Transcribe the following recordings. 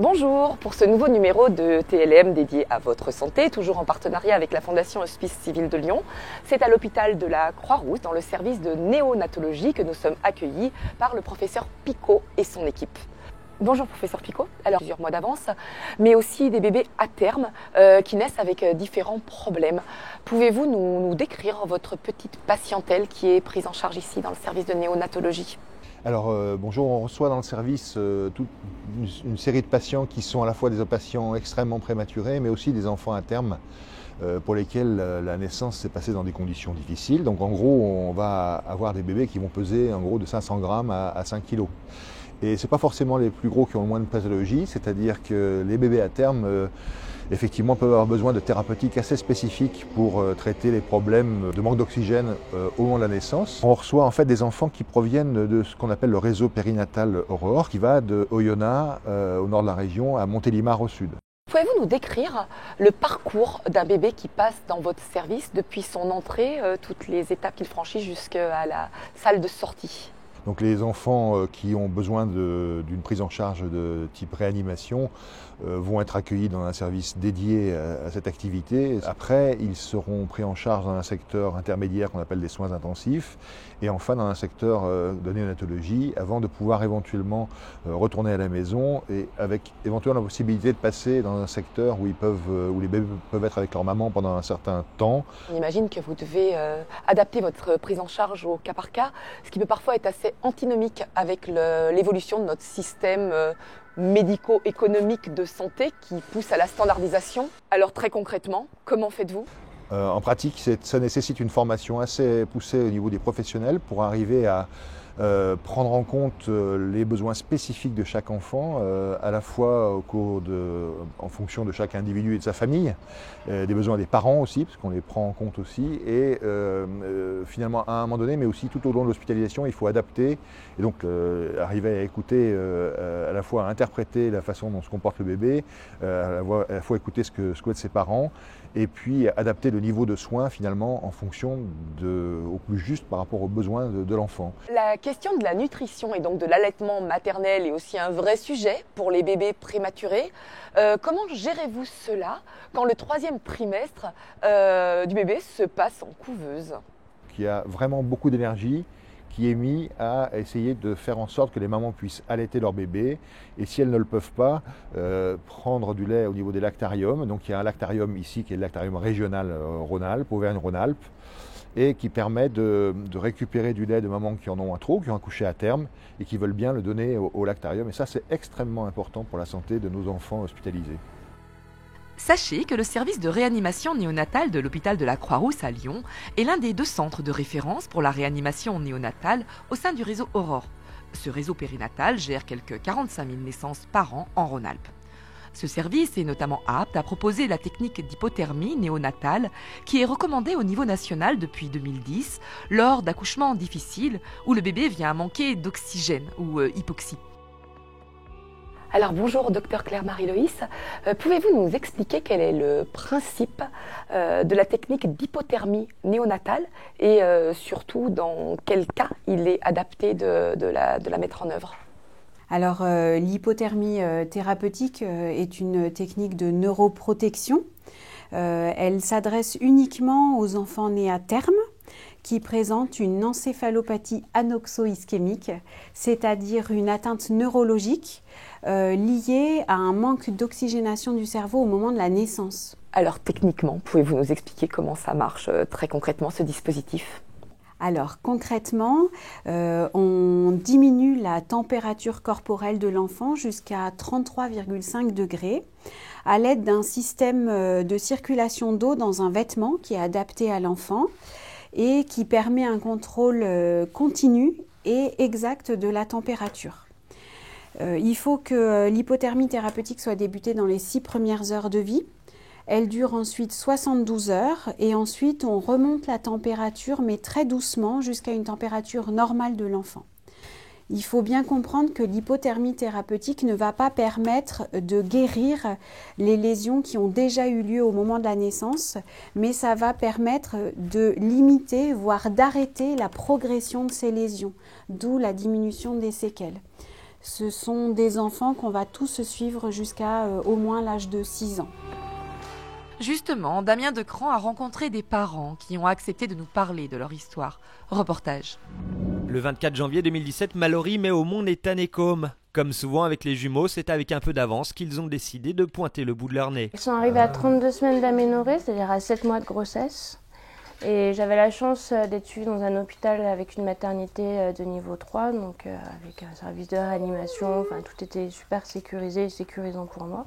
Bonjour, pour ce nouveau numéro de TLM dédié à votre santé, toujours en partenariat avec la Fondation Hospice Civil de Lyon, c'est à l'hôpital de la Croix-Rousse, dans le service de néonatologie, que nous sommes accueillis par le professeur Picot et son équipe. Bonjour professeur Picot, alors plusieurs mois d'avance, mais aussi des bébés à terme qui naissent avec différents problèmes. Pouvez-vous nous décrire votre petite patientèle qui est prise en charge ici dans le service de néonatologie ? Alors bonjour, on reçoit dans le service toute une série de patients qui sont à la fois des patients extrêmement prématurés mais aussi des enfants à terme pour lesquels la naissance s'est passée dans des conditions difficiles. Donc en gros on va avoir des bébés qui vont peser en gros de 500 grammes à 5 kg. Et ce n'est pas forcément les plus gros qui ont le moins de pathologie, c'est-à-dire que les bébés à terme effectivement peuvent avoir besoin de thérapeutiques assez spécifiques pour traiter les problèmes de manque d'oxygène au moment de la naissance. On reçoit en fait des enfants qui proviennent de ce qu'on appelle le réseau périnatal Aurore, qui va de Oyonnax au nord de la région à Montélimar au sud. Pouvez-vous nous décrire le parcours d'un bébé qui passe dans votre service depuis son entrée, toutes les étapes qu'il franchit jusqu'à la salle de sortie ? Donc les enfants qui ont besoin d'une prise en charge de type réanimation vont être accueillis dans un service dédié à cette activité. Après, ils seront pris en charge dans un secteur intermédiaire qu'on appelle des soins intensifs et enfin dans un secteur de néonatologie avant de pouvoir éventuellement retourner à la maison et avec éventuellement la possibilité de passer dans un secteur où les bébés peuvent être avec leur maman pendant un certain temps. On imagine que vous devez adapter votre prise en charge au cas par cas, ce qui peut parfois être assez antinomique avec l'évolution de notre système médico-économique de santé qui pousse à la standardisation. Alors très concrètement, comment faites-vous ? En pratique, ça nécessite une formation assez poussée au niveau des professionnels pour arriver à prendre en compte les besoins spécifiques de chaque enfant, à la fois en fonction de chaque individu et de sa famille, des besoins des parents aussi, parce qu'on les prend en compte aussi, et finalement à un moment donné, mais aussi tout au long de l'hospitalisation, il faut adapter, et donc arriver à écouter, à la fois à interpréter la façon dont se comporte le bébé, à la fois écouter ce que souhaitent ses parents, et puis adapter le niveau de soins finalement en fonction au plus juste par rapport aux besoins de l'enfant. La question de la nutrition et donc de l'allaitement maternel est aussi un vrai sujet pour les bébés prématurés. Comment gérez-vous cela quand le 3e trimestre du bébé se passe en couveuse ? Il y a vraiment beaucoup d'énergie qui est mis à essayer de faire en sorte que les mamans puissent allaiter leur bébé et si elles ne le peuvent pas, prendre du lait au niveau des lactariums. Donc il y a un lactarium ici qui est le lactarium régional Rhône-Alpes, Auvergne-Rhône-Alpes, et qui permet de récupérer du lait de mamans qui en ont un trop, qui ont accouché à terme et qui veulent bien le donner au lactarium. Et ça, c'est extrêmement important pour la santé de nos enfants hospitalisés. Sachez que le service de réanimation néonatale de l'hôpital de la Croix-Rousse à Lyon est l'un des 2 centres de référence pour la réanimation néonatale au sein du réseau Aurore. Ce réseau périnatal gère quelques 45 000 naissances par an en Rhône-Alpes. Ce service est notamment apte à proposer la technique d'hypothermie néonatale qui est recommandée au niveau national depuis 2010 lors d'accouchements difficiles où le bébé vient à manquer d'oxygène ou hypoxie. Alors bonjour docteur Claire-Marie Loïs, pouvez-vous nous expliquer quel est le principe de la technique d'hypothermie néonatale et surtout dans quel cas il est adapté de la mettre en œuvre ? Alors l'hypothermie thérapeutique est une technique de neuroprotection. Elle s'adresse uniquement aux enfants nés à terme qui présentent une encéphalopathie anoxo-ischémique, c'est-à-dire une atteinte neurologique liée à un manque d'oxygénation du cerveau au moment de la naissance. Alors techniquement, pouvez-vous nous expliquer comment ça marche très concrètement ce dispositif ? Alors concrètement, on diminue la température corporelle de l'enfant jusqu'à 33,5 degrés à l'aide d'un système de circulation d'eau dans un vêtement qui est adapté à l'enfant et qui permet un contrôle continu et exact de la température. Il faut que l'hypothermie thérapeutique soit débutée dans les 6 premières heures de vie. Elle dure ensuite 72 heures et ensuite on remonte la température mais très doucement jusqu'à une température normale de l'enfant. Il faut bien comprendre que l'hypothermie thérapeutique ne va pas permettre de guérir les lésions qui ont déjà eu lieu au moment de la naissance, mais ça va permettre de limiter, voire d'arrêter la progression de ces lésions, d'où la diminution des séquelles. Ce sont des enfants qu'on va tous suivre jusqu'à au moins l'âge de 6 ans. Justement, Damien Decran a rencontré des parents qui ont accepté de nous parler de leur histoire. Reportage. Le 24 janvier 2017, Mallory met au monde Ethan et Com. Comme souvent avec les jumeaux, c'est avec un peu d'avance qu'ils ont décidé de pointer le bout de leur nez. Ils sont arrivés à 32 semaines d'aménorrhée, c'est-à-dire à 7 mois de grossesse. Et j'avais la chance d'être suivie dans un hôpital avec une maternité de niveau 3, donc avec un service de réanimation. Enfin, tout était super sécurisé et sécurisant pour moi.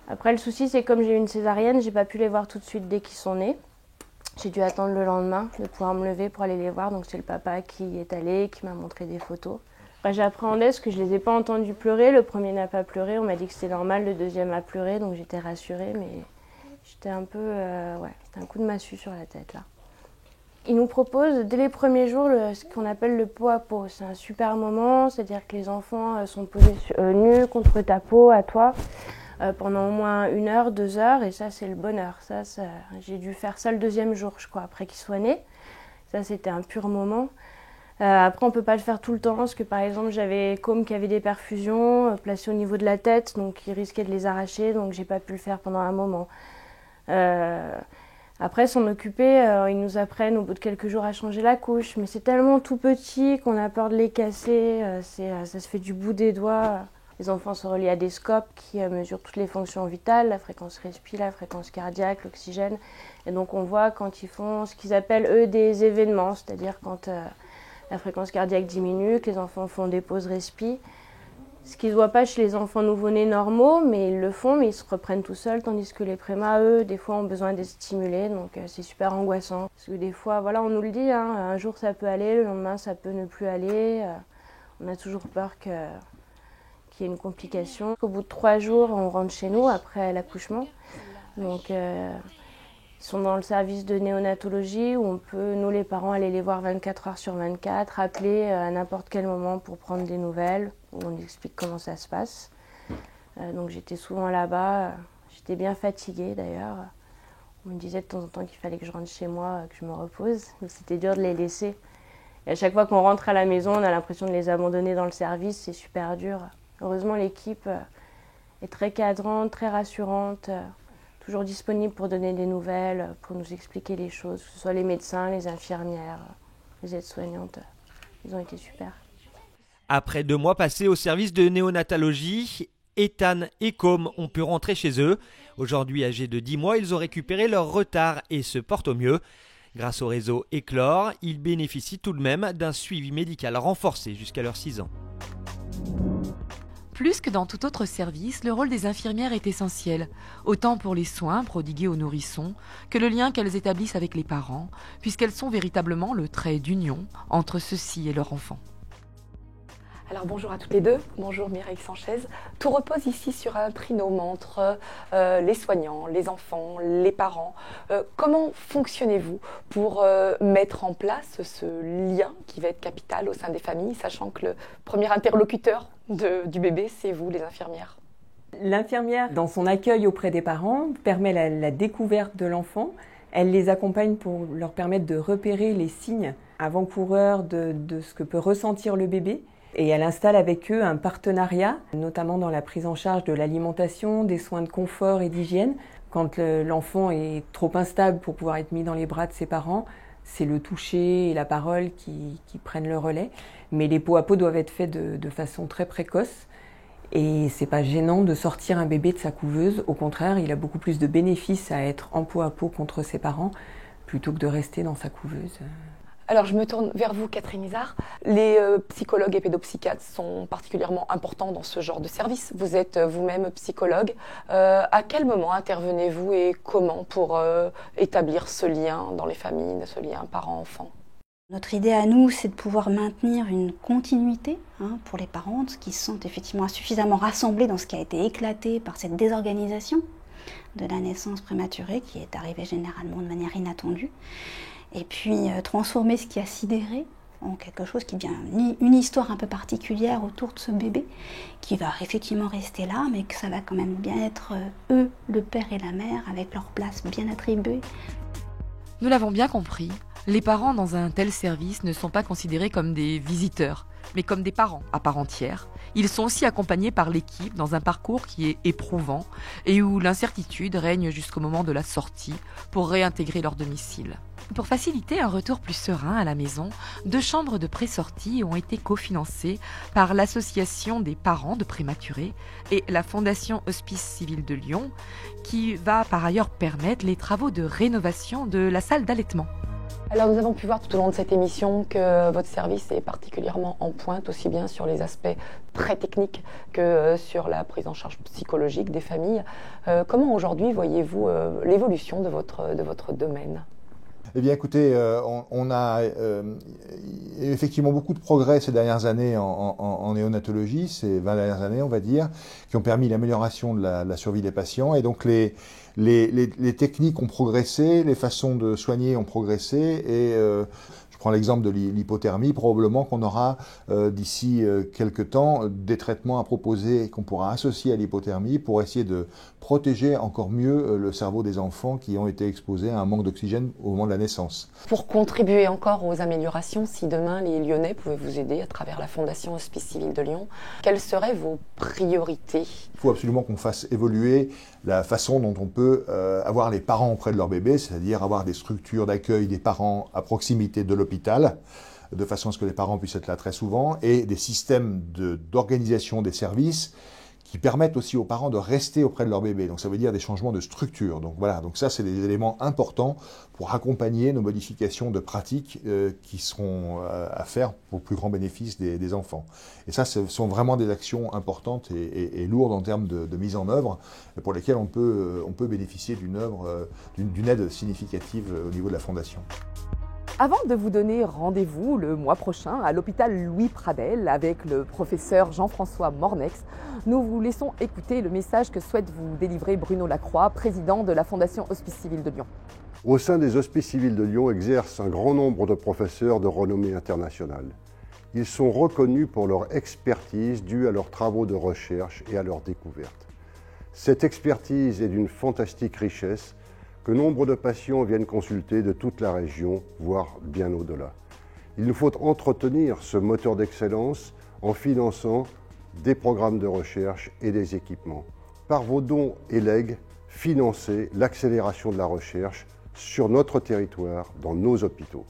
Après, le souci, c'est que comme j'ai eu une césarienne, j'ai pas pu les voir tout de suite dès qu'ils sont nés. J'ai dû attendre le lendemain de pouvoir me lever pour aller les voir. Donc c'est le papa qui est allé, qui m'a montré des photos. Après, j'appréhendais parce que je les ai pas entendus pleurer. Le premier n'a pas pleuré, on m'a dit que c'était normal, le deuxième a pleuré, donc j'étais rassurée, mais j'étais un peu... c'était un coup de massue sur la tête là. Ils nous proposent dès les premiers jours ce qu'on appelle le pot à pot. C'est un super moment, c'est-à-dire que les enfants sont posés nus contre ta peau, à toi. Pendant au moins 1 heure, 2 heures, et ça c'est le bonheur. Ça, j'ai dû faire ça le deuxième jour, je crois, après qu'ils soient nés. Ça c'était un pur moment. Après on peut pas le faire tout le temps, parce que par exemple j'avais Com qui avait des perfusions placées au niveau de la tête, donc il risquait de les arracher, donc j'ai pas pu le faire pendant un moment. Après s'en occuper, ils nous apprennent au bout de quelques jours à changer la couche, mais c'est tellement tout petit qu'on a peur de les casser, ça se fait du bout des doigts. Les enfants sont reliés à des scopes qui mesurent toutes les fonctions vitales, la fréquence respi, la fréquence cardiaque, l'oxygène. Et donc on voit quand ils font ce qu'ils appellent eux des événements, c'est-à-dire quand la fréquence cardiaque diminue, que les enfants font des pauses respi. Ce qu'ils ne voient pas chez les enfants nouveau-nés normaux, mais ils le font, mais ils se reprennent tout seuls, tandis que les prémas, eux, des fois ont besoin d'être stimulés, donc c'est super angoissant. Parce que des fois, voilà, on nous le dit, hein, un jour ça peut aller, le lendemain ça peut ne plus aller. On a toujours peur qu'il y ait une complication. Au bout de 3 jours, on rentre chez nous après l'accouchement. Donc, ils sont dans le service de néonatologie où on peut, nous les parents, aller les voir 24 heures sur 24, appeler à n'importe quel moment pour prendre des nouvelles, où on explique comment ça se passe. Donc j'étais souvent là-bas, j'étais bien fatiguée d'ailleurs. On me disait de temps en temps qu'il fallait que je rentre chez moi, que je me repose, mais c'était dur de les laisser. Et à chaque fois qu'on rentre à la maison, on a l'impression de les abandonner dans le service, c'est super dur. Heureusement, l'équipe est très cadrante, très rassurante, toujours disponible pour donner des nouvelles, pour nous expliquer les choses, que ce soit les médecins, les infirmières, les aides-soignantes. Ils ont été super. Après 2 mois passés au service de néonatologie, Ethan et Com ont pu rentrer chez eux. Aujourd'hui âgés de 10 mois, ils ont récupéré leur retard et se portent au mieux. Grâce au réseau Éclore, ils bénéficient tout de même d'un suivi médical renforcé jusqu'à leurs 6 ans. Plus que dans tout autre service, le rôle des infirmières est essentiel, autant pour les soins prodigués aux nourrissons que le lien qu'elles établissent avec les parents, puisqu'elles sont véritablement le trait d'union entre ceux-ci et leur enfant. Alors bonjour à toutes les deux, bonjour Mireille Sanchez. Tout repose ici sur un trinôme entre les soignants, les enfants, les parents. Comment fonctionnez-vous pour mettre en place ce lien qui va être capital au sein des familles, sachant que le premier interlocuteur du bébé, c'est vous, les infirmières? L'infirmière, dans son accueil auprès des parents, permet la découverte de l'enfant. Elle les accompagne pour leur permettre de repérer les signes avant-coureurs de ce que peut ressentir le bébé. Et elle installe avec eux un partenariat, notamment dans la prise en charge de l'alimentation, des soins de confort et d'hygiène. Quand l'enfant est trop instable pour pouvoir être mis dans les bras de ses parents, c'est le toucher et la parole qui prennent le relais. Mais les pots à pot doivent être faits de façon très précoce. Et c'est pas gênant de sortir un bébé de sa couveuse. Au contraire, il a beaucoup plus de bénéfices à être en pot à pot contre ses parents plutôt que de rester dans sa couveuse. Alors, je me tourne vers vous, Catherine Isard. Les psychologues et pédopsychiatres sont particulièrement importants dans ce genre de service. Vous êtes vous-même psychologue. À quel moment intervenez-vous et comment pour établir ce lien dans les familles, ce lien parent-enfant? Notre idée à nous, c'est de pouvoir maintenir une continuité pour les parents qui se sentent effectivement suffisamment rassemblés dans ce qui a été éclaté par cette désorganisation de la naissance prématurée qui est arrivée généralement de manière inattendue. Et puis transformer ce qui a sidéré en quelque chose qui devient une histoire un peu particulière autour de ce bébé, qui va effectivement rester là, mais que ça va quand même bien être eux, le père et la mère, avec leur place bien attribuée. Nous l'avons bien compris, Les parents dans un tel service ne sont pas considérés comme des visiteurs, mais comme des parents à part entière. Ils sont aussi accompagnés par l'équipe dans un parcours qui est éprouvant et où l'incertitude règne jusqu'au moment de la sortie pour réintégrer leur domicile. Pour faciliter un retour plus serein à la maison, 2 chambres de pré-sortie ont été cofinancées par l'Association des parents de prématurés et la Fondation Hospice Civil de Lyon, qui va par ailleurs permettre les travaux de rénovation de la salle d'allaitement. Alors nous avons pu voir tout au long de cette émission que votre service est particulièrement en pointe, aussi bien sur les aspects très techniques que sur la prise en charge psychologique des familles. Comment aujourd'hui voyez-vous l'évolution de votre domaine ? Eh bien écoutez, on a effectivement beaucoup de progrès ces dernières années en néonatologie, ces 20 dernières années on va dire, qui ont permis l'amélioration de la survie des patients. Et donc les techniques ont progressé, les façons de soigner ont progressé et je prends l'exemple de l'hypothermie, probablement qu'on aura d'ici quelques temps des traitements à proposer qu'on pourra associer à l'hypothermie pour essayer de protéger encore mieux le cerveau des enfants qui ont été exposés à un manque d'oxygène au moment de la naissance. Pour contribuer encore aux améliorations, si demain les Lyonnais pouvaient vous aider à travers la Fondation Hospice Civil de Lyon, quelles seraient vos priorités ? Il faut absolument qu'on fasse évoluer la façon dont on peut avoir les parents auprès de leur bébé, c'est-à-dire avoir des structures d'accueil des parents à proximité de l'hôpital, de façon à ce que les parents puissent être là très souvent, et des systèmes d'organisation des services qui permettent aussi aux parents de rester auprès de leur bébé. Donc ça veut dire des changements de structure. Donc voilà, donc ça c'est des éléments importants pour accompagner nos modifications de pratiques qui seront à faire pour le plus grand bénéfice des enfants. Et ça, ce sont vraiment des actions importantes et lourdes en termes de mise en œuvre, pour lesquelles on peut bénéficier d'une aide significative au niveau de la Fondation. Avant de vous donner rendez-vous le mois prochain à l'hôpital Louis Pradel avec le professeur Jean-François Mornex, nous vous laissons écouter le message que souhaite vous délivrer Bruno Lacroix, président de la Fondation Hospice Civil de Lyon. Au sein des Hospices Civils de Lyon exercent un grand nombre de professeurs de renommée internationale. Ils sont reconnus pour leur expertise due à leurs travaux de recherche et à leurs découvertes. Cette expertise est d'une fantastique richesse que nombre de patients viennent consulter de toute la région, voire bien au-delà. Il nous faut entretenir ce moteur d'excellence en finançant des programmes de recherche et des équipements. Par vos dons et legs, financez l'accélération de la recherche sur notre territoire, dans nos hôpitaux.